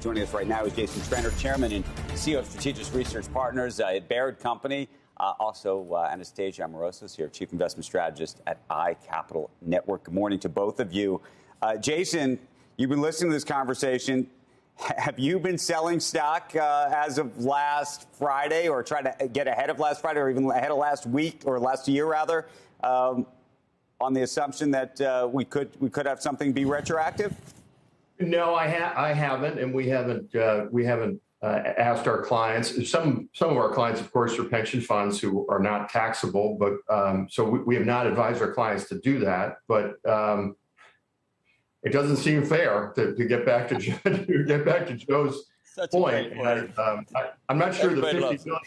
Joining us right now is Jason Trenner, Chairman and CEO of Strategist Research Partners at Baird Company. Also, Anastasia Amorosos here, Chief Investment Strategist at iCapital Network. Good morning to both of you. Jason, you've been listening to this conversation. Have you been selling stock as of last Friday, or trying to get ahead of last Friday, or even ahead of last week or last year, rather, on the assumption that we could have something be retroactive? No, I haven't, and we haven't asked our clients. Some of our clients, of course, are pension funds who are not taxable, but so we have not advised our clients to do that. But it doesn't seem fair to get back to Joe's point. And, I'm not sure the $50 billion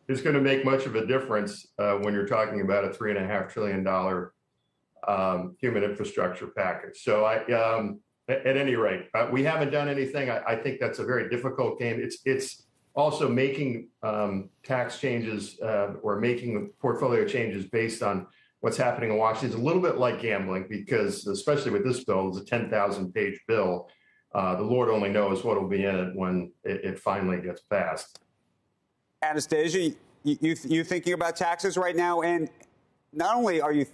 is going to make much of a difference when you're talking about a $3.5 trillion human infrastructure package. So at any rate, we haven't done anything. I think that's a very difficult game. It's also making tax changes or making portfolio changes based on what's happening in Washington is a little bit like gambling, because especially with this bill, it's a 10,000-page bill. The Lord only knows what will be in it when it finally gets passed. Anastasia, you thinking about taxes right now? And not only are you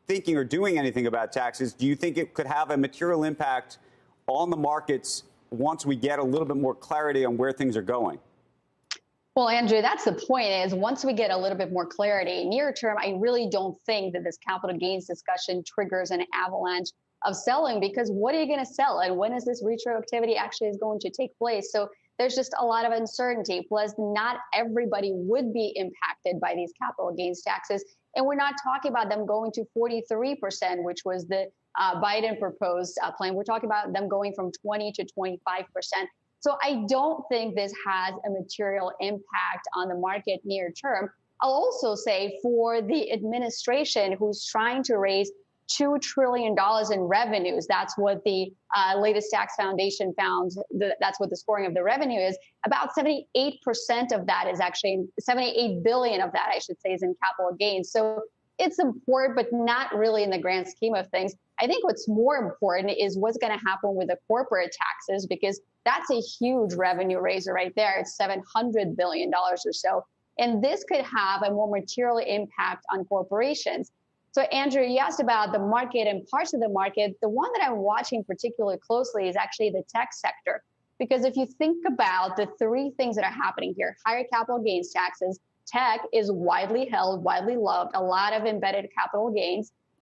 thinking or doing anything about taxes, do you think it could have a material impact on the markets once we get a little bit more clarity on where things are going? Well, Andrew, that's the point, is once we get a little bit more clarity, near term, I really don't think that this capital gains discussion triggers an avalanche of selling, because what are you going to sell? And when is this retroactivity actually is going to take place? So there's just a lot of uncertainty. Plus, not everybody would be impacted by these capital gains taxes. And we're not talking about them going to 43%, which was the Biden proposed plan. We're talking about them going from 20 to 25%. So I don't think this has a material impact on the market near term. I'll also say for the administration, who's trying to raise $2 trillion in revenues, that's what the latest tax foundation found, that's what the scoring of the revenue is. About 78% of that is actually, 78 billion of that, I should say, is in capital gains. So it's important, but not really in the grand scheme of things. I think what's more important is what's going to happen with the corporate taxes, because that's a huge revenue raiser right there. It's $700 billion or so. And this could have a more material impact on corporations. So, Andrew, you asked about the market and parts of the market. The one that I'm watching particularly closely is actually the tech sector. Because if you think about the three things that are happening here, higher capital gains taxes, tech is widely held, widely loved, a lot of embedded capital gains.